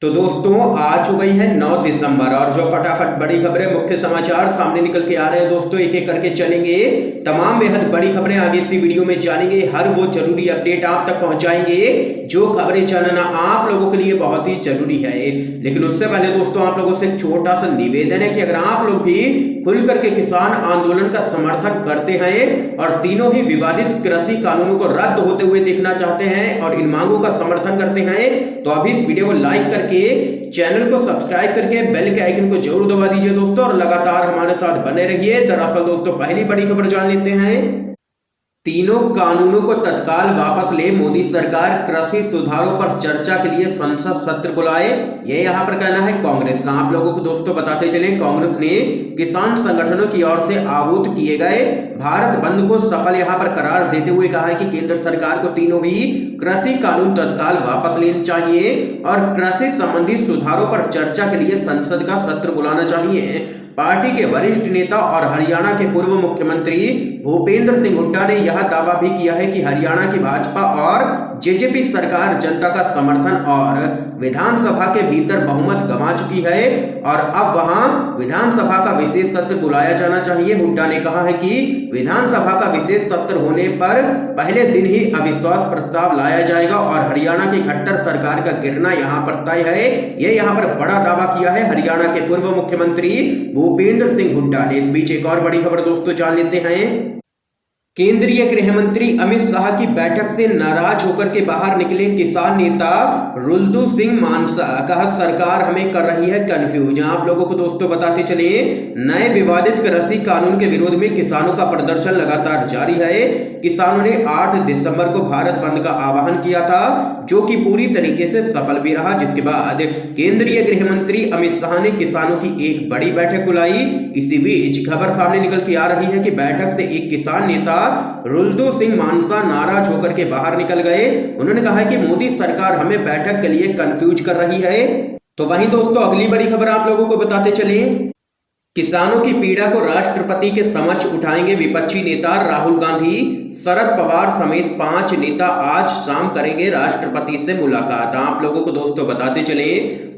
तो दोस्तों आज हो गई है 9 दिसंबर और जो फटाफट बड़ी खबरें मुख्य समाचार सामने निकल के आ रहे हैं दोस्तों, एक एक करके चलेंगे। तमाम बेहद बड़ी खबरें आगे इसी वीडियो में जानेंगे। हर वो जरूरी अपडेट आप तक पहुंचाएंगे जो खबरें जानना आप लोगों के लिए बहुत ही जरूरी है। लेकिन उससे पहले दोस्तों आप लोगों से एक छोटा सा निवेदन है कि अगर आप लोग भी खुल करके किसान आंदोलन का समर्थन करते हैं और तीनों ही विवादित कृषि कानूनों को रद्द होते हुए देखना चाहते हैं और इन मांगों का समर्थन करते हैं तो अभी इस वीडियो को लाइक करके चैनल को सब्सक्राइब करके बेल के आइकन को जरूर दबा दीजिए दोस्तों और लगातार हमारे साथ बने रहिए। दरअसल दोस्तों पहली बड़ी खबर जान लेते हैं। तीनों कानूनों को तत्काल वापस ले मोदी सरकार, कृषि सुधारों पर चर्चा के लिए संसद सत्र बुलाए, ये यहाँ पर कहना है कांग्रेस का। आप लोगों को दोस्तों बताते चले, कांग्रेस ने किसान संगठनों की ओर से आहूत किए गए भारत बंद को सफल यहाँ पर करार देते हुए कहा है कि केंद्र सरकार को तीनों ही कृषि कानून तत्काल वापस लेने चाहिए और कृषि संबंधी सुधारों पर चर्चा के लिए संसद का सत्र बुलाना चाहिए। पार्टी के वरिष्ठ नेता और हरियाणा के पूर्व मुख्यमंत्री भूपेंद्र सिंह हुड्डा ने यह दावा भी किया है कि हरियाणा की भाजपा और जेजेपी सरकार जनता का समर्थन और विधानसभा के भीतर बहुमत गंवा चुकी है और अब वहां विधानसभा का विशेष सत्र बुलाया जाना चाहिए। हुड्डा ने कहा है कि विधानसभा का विशेष सत्र होने पर पहले दिन ही अविश्वास प्रस्ताव लाया जाएगा और हरियाणा की खट्टर सरकार का गिरना यहां पर तय है। ये यहां पर बड़ा दावा किया है हरियाणा के पूर्व मुख्यमंत्री भूपेंद्र सिंह हुड्डा ने। इस बीच एक और बड़ी खबर दोस्तों जान लेते हैं। केंद्रीय गृह मंत्री अमित शाह की बैठक से नाराज होकर के बाहर निकले किसान नेता रुल्दू सिंह मानसा, कहा सरकार हमें कर रही है कंफ्यूज। आप लोगों को दोस्तों बताते चले, नए विवादित कृषि कानून के विरोध में किसानों का प्रदर्शन लगातार जारी है। किसानों ने 8 दिसंबर को भारत बंद का आह्वान किया था जो कि पूरी तरीके से सफल भी रहा, जिसके बाद केंद्रीय गृह मंत्री अमित शाह ने किसानों की एक बड़ी बैठक बुलाई। इसी बीच खबर सामने निकल के आ रही है कि बैठक से एक किसान नेता रुल्दू सिंह मानसा नाराज होकर के बाहर निकल गए। उन्होंने कहा है कि मोदी सरकार हमें बैठक के लिए कंफ्यूज कर रही है। तो वहीं दोस्तों अगली बड़ी खबर आप लोगों को बताते चले, किसानों की पीड़ा को राष्ट्रपति के समक्ष उठाएंगे विपक्षी नेता राहुल गांधी। शरद पवार समेत 5 नेता आज शाम करेंगे राष्ट्रपति से मुलाकात। आप लोगों को दोस्तों बताते चले,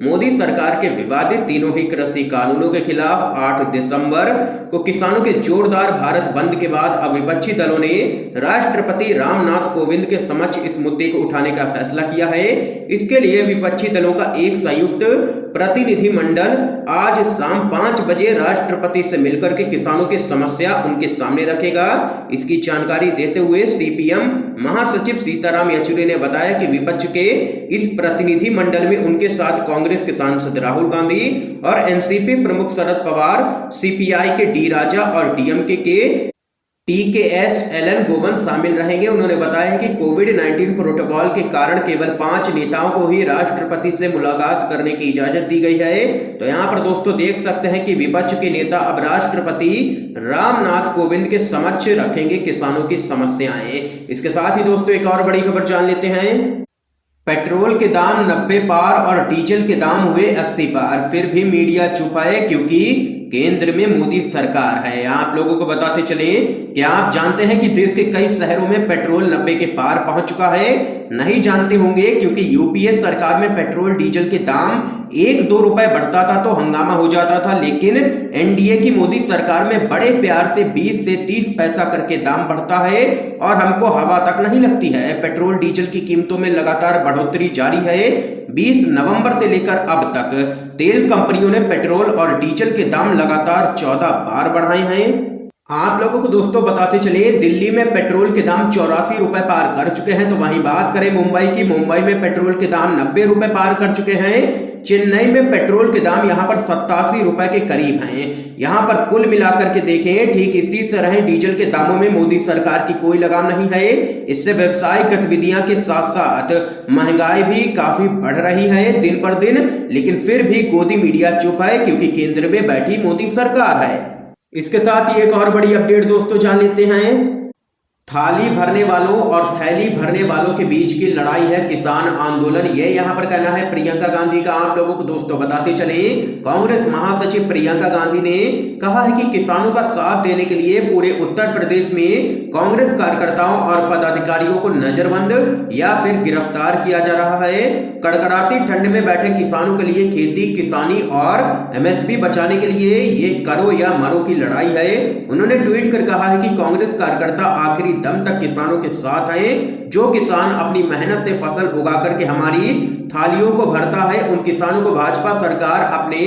मोदी सरकार के विवादित तीनों ही कृषि कानूनों के खिलाफ 8 दिसंबर को किसानों के जोरदार भारत बंद के बाद अब विपक्षी दलों ने राष्ट्रपति रामनाथ कोविंद के समक्ष इस मुद्दे को उठाने का फैसला किया है। इसके लिए विपक्षी दलों का एक संयुक्त प्रतिनिधिमंडल आज शाम 5 बजे राष्ट्रपति से मिलकर के किसानों की समस्या उनके सामने रखेगा। इसकी जानकारी देते हुए सीपीएम महासचिव सीताराम येचुरी ने बताया कि विपक्ष के इस प्रतिनिधि मंडल में उनके साथ कांग्रेस के सांसद राहुल गांधी और एनसीपी प्रमुख शरद पवार, सीपीआई के डी राजा और डीएमके के टीकेएस एलन गोवन शामिल रहेंगे। उन्होंने बताया कि कोविड-19 प्रोटोकॉल के कारण केवल 5 नेताओं को ही राष्ट्रपति से मुलाकात करने की इजाजत दी गई है। तो यहाँ पर दोस्तों देख सकते हैं कि विपक्ष के नेता अब राष्ट्रपति रामनाथ कोविंद के समक्ष रखेंगे किसानों की समस्याएं। इसके साथ ही दोस्तों एक और बड़ी खबर जान लेते हैं। पेट्रोल के दाम 90 पार और डीजल के दाम हुए 80 पार, फिर भी मीडिया चुप है क्योंकि केंद्र में मोदी सरकार है। आप लोगों को बताते चले, क्या आप जानते हैं कि देश के कई शहरों में पेट्रोल 90 के पार पहुंच चुका है? नहीं जानते होंगे क्योंकि यूपीए सरकार में पेट्रोल डीजल के दाम 1-2 रुपए बढ़ता था तो हंगामा हो जाता था, लेकिन एनडीए की मोदी सरकार में बड़े प्यार से 20 से 30 पैसा करके दाम बढ़ता है और हमको हवा तक नहीं लगती है। पेट्रोल डीजल की कीमतों में लगातार बढ़ोतरी जारी है। 20 नवंबर से लेकर अब तक तेल कंपनियों ने पेट्रोल और डीजल के दाम लगातार 14 बार बढ़ाए हैं। आप लोगों को दोस्तों बताते चले, दिल्ली में पेट्रोल के दाम 84 रुपए पार कर चुके हैं। तो वहीं बात करें मुंबई की, मुंबई में पेट्रोल के दाम 90 रुपए पार कर चुके हैं। चेन्नई में पेट्रोल के दाम यहां पर 87 रुपए के करीब हैं। यहां पर कुल मिलाकर के देखें ठीक इसी तरह डीजल के दामों में मोदी सरकार की कोई लगाम नहीं है। इससे व्यवसायिक गतिविधियां के साथ साथ महंगाई भी काफी बढ़ रही है दिन पर दिन, लेकिन फिर भी गोदी मीडिया चुप है क्योंकि केंद्र में बैठी मोदी सरकार है। इसके साथ ही एक और बड़ी अपडेट दोस्तों जान लेते हैं। थाली भरने वालों और थैली भरने वालों के बीच की लड़ाई है किसान आंदोलन, ये यहाँ पर कहना है प्रियंका गांधी का। आप लोगों को दोस्तों बताते चले, कांग्रेस महासचिव प्रियंका गांधी ने कहा है कि किसानों का साथ देने के लिए पूरे उत्तर प्रदेश में कांग्रेस कार्यकर्ताओं और पदाधिकारियों को नजरबंद या फिर गिरफ्तार किया जा रहा है। कड़कड़ाती ठंड में बैठे किसानों के लिए खेती किसानी और एमएसपी बचाने के लिए ये करो या मरो की लड़ाई है। उन्होंने ट्वीट कर कहा है कि कांग्रेस कार्यकर्ता आखिरी दम तक किसानों के साथ है। जो किसान अपनी मेहनत से फसल उगा करके हमारी थालियों को भरता है, उन किसानों को भाजपा सरकार अपने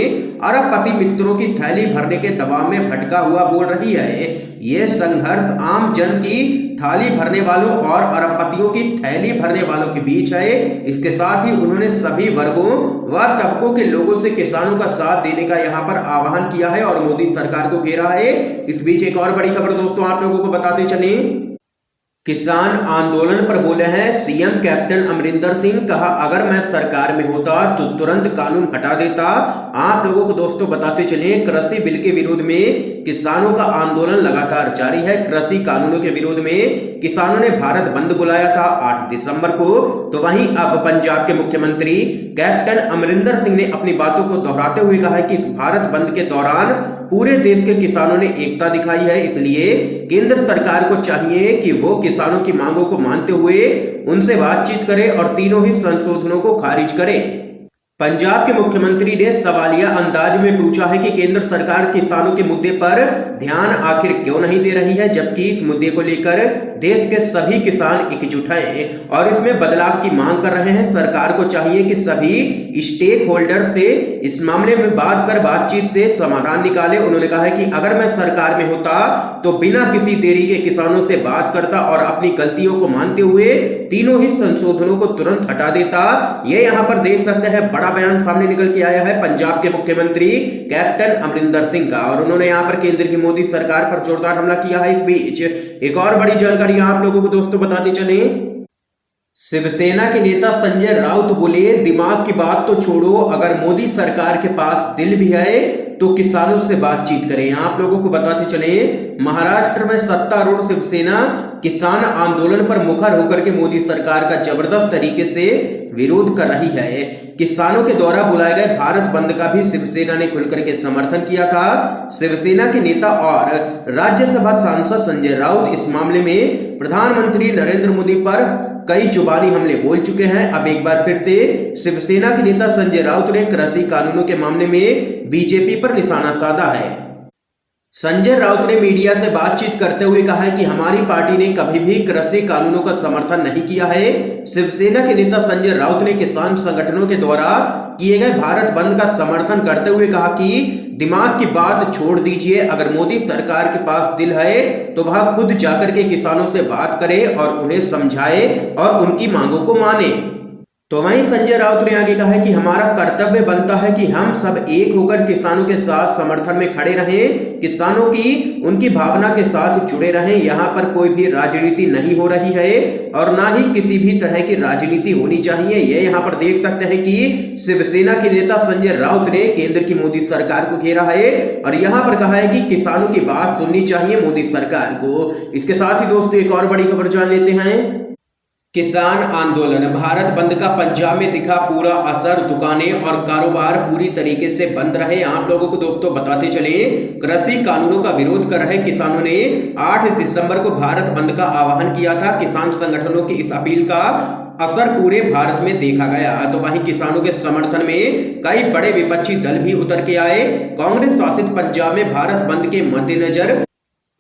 अरबपति मित्रों की थैली भरने के दबाव में भटका हुआ बोल रही है। ये संघर्ष आम जन की थाली भरने वालों और अरबपतियों की थैली भरने वालों के बीच है। इसके साथ ही उन्होंने सभी वर्गों व तबकों के लोगों से किसानों का साथ देने का यहाँ पर आह्वान किया है और मोदी सरकार को घेरा है। इस बीच एक और बड़ी खबर दोस्तों आप लोगों को बताते चले, किसान आंदोलन पर बोले हैं सीएम कैप्टन अमरिंदर सिंह। कहा अगर मैं सरकार में होता तो तुरंत कानून हटा देता। आप लोगों को दोस्तों बताते चले, कृषि बिल के विरोध में किसानों का आंदोलन लगातार जारी है। कृषि कानूनों के विरोध में किसानों ने भारत बंद बुलाया था 8 दिसंबर को। तो वहीं अब पंजाब के मुख्यमंत्री कैप्टन अमरिंदर सिंह ने अपनी बातों को दोहराते हुए कहा है कि इस भारत बंद के दौरान पूरे देश के किसानों ने एकता दिखाई है। इसलिए केंद्र सरकार को चाहिए कि वो किसानों की मांगों को मानते हुए उनसे बातचीत करे और तीनों ही संशोधनों को खारिज करे। पंजाब के मुख्यमंत्री ने सवालिया अंदाज में पूछा है कि केंद्र सरकार किसानों के मुद्दे पर ध्यान आखिर क्यों नहीं दे रही है, जबकि इस मुद्दे को लेकर देश के सभी किसान एकजुट हैं और इसमें बदलाव की मांग कर रहे हैं। सरकार को चाहिए कि सभी स्टेक होल्डर से इस मामले में बात कर बातचीत से समाधान निकाले। उन्होंने कहा है कि अगर मैं सरकार में होता तो बिना किसी देरी के किसानों से बात करता और अपनी गलतियों को मानते हुए तीनों ही संशोधनों को तुरंत हटा देता। ये यहाँ पर देख सकते हैं बड़ा बयान सामने निकल के आया है पंजाब के मुख्यमंत्री कैप्टन अमरिंदर सिंह का और उन्होंने यहाँ पर केंद्र की मोदी सरकार पर जोरदार हमला किया है। इस बीच एक और बड़ी जानकारी आप लोगों को दोस्तों बताते चले, शिवसेना के नेता संजय राउत बोले दिमाग की बात तो छोड़ो, अगर मोदी सरकार के पास दिल भी है तो किसानों से बातचीत करें। आप लोगों को बताते चले, महाराष्ट्र में सत्तारूढ़ शिवसेना किसान आंदोलन पर मुखर होकर के मोदी सरकार का जबरदस्त तरीके से विरोध कर रही है। किसानों के द्वारा बुलाए गए भारत बंद का भी शिवसेना ने खुलकर के समर्थन किया था। शिवसेना के नेता और राज्यसभा सांसद संजय राउत इस मामले में प्रधानमंत्री नरेंद्र मोदी पर कई जुबानी हमले बोल चुके हैं। अब एक बार फिर से शिवसेना के नेता संजय राउत ने कृषि कानूनों के मामले में बीजेपी पर निशाना साधा है। संजय राउत ने मीडिया से बातचीत करते हुए कहा है कि हमारी पार्टी ने कभी भी कृषि कानूनों का समर्थन नहीं किया है। शिवसेना के नेता संजय राउत ने किसान संगठनों के द्वारा किए गए भारत बंद का समर्थन करते हुए कहा कि दिमाग की बात छोड़ दीजिए, अगर मोदी सरकार के पास दिल है तो वह खुद जाकर के किसानों से बात करे और उन्हें समझाए और उनकी मांगों को माने। तो वहीं संजय राउत ने आगे कहा है कि हमारा कर्तव्य बनता है कि हम सब एक होकर किसानों के साथ समर्थन में खड़े रहें, किसानों की उनकी भावना के साथ जुड़े रहें। यहाँ पर कोई भी राजनीति नहीं हो रही है और ना ही किसी भी तरह की राजनीति होनी चाहिए। ये यहाँ पर देख सकते हैं कि शिवसेना के नेता संजय राउत ने केंद्र की मोदी सरकार को घेरा है और यहाँ पर कहा है कि किसानों की बात सुननी चाहिए मोदी सरकार को। इसके साथ ही दोस्तों एक और बड़ी खबर जान लेते हैं, किसान आंदोलन भारत बंद का पंजाब में दिखा पूरा असर, दुकानें और कारोबार पूरी तरीके से बंद रहे। आप लोगों को दोस्तों बताते चले, कृषि कानूनों का विरोध कर रहे किसानों ने 8 दिसंबर को भारत बंद का आह्वान किया था। किसान संगठनों की इस अपील का असर पूरे भारत में देखा गया। तो वहीं किसानों के समर्थन में कई बड़े विपक्षी दल भी उतर के आए। कांग्रेस शासित पंजाब में भारत बंद के मद्देनजर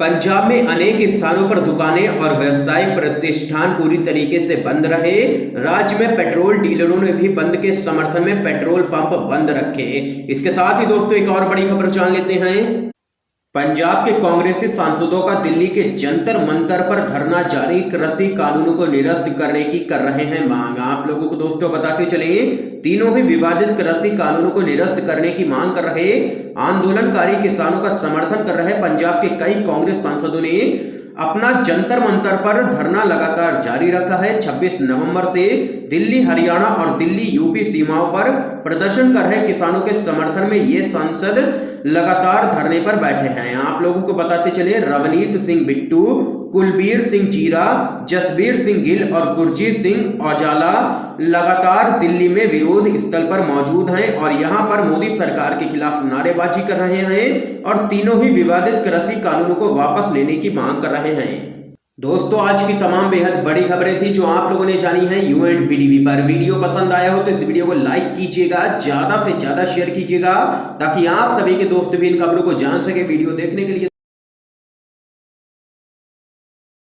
पंजाब में अनेक स्थानों पर दुकानें और व्यावसायिक प्रतिष्ठान पूरी तरीके से बंद रहे। राज्य में पेट्रोल डीलरों ने भी बंद के समर्थन में पेट्रोल पंप बंद रखे। इसके साथ ही दोस्तों एक और बड़ी खबर जान लेते हैं, पंजाब के कांग्रेसी सांसदों का दिल्ली के जंतर मंतर पर धरना जारी, कृषि कानूनों को निरस्त करने की कर रहे हैं मांग। आप लोगों को दोस्तों बताते चले, तीनों ही विवादित कृषि कानूनों को निरस्त करने की मांग कर रहे आंदोलनकारी किसानों का समर्थन कर रहे पंजाब के कई कांग्रेस सांसदों ने अपना जंतर मंतर पर धरना लगातार जारी रखा है। 26 नवंबर से दिल्ली हरियाणा और दिल्ली यूपी सीमाओं पर प्रदर्शन कर रहे किसानों के समर्थन में ये सांसद लगातार धरने पर बैठे हैं। आप लोगों को बताते चले, रवनीत सिंह बिट्टू, कुलबीर सिंह जीरा, जसबीर सिंह गिल और गुरजीत सिंह औजाला लगातार दिल्ली में विरोध स्थल पर मौजूद हैं और यहां पर मोदी सरकार के खिलाफ नारेबाजी कर रहे हैं और तीनों ही विवादित कृषि कानूनों को वापस लेने की मांग कर रहे हैं। दोस्तों, आज की तमाम बेहद बड़ी खबरें थी जो आप लोगों ने जानी है UNVDB पर। वीडियो पसंद आया हो तो इस वीडियो को लाइक कीजिएगा, ज्यादा से ज्यादा शेयर कीजिएगा ताकि आप सभी के दोस्त भी इन खबरों को जान सके। वीडियो देखने के लिए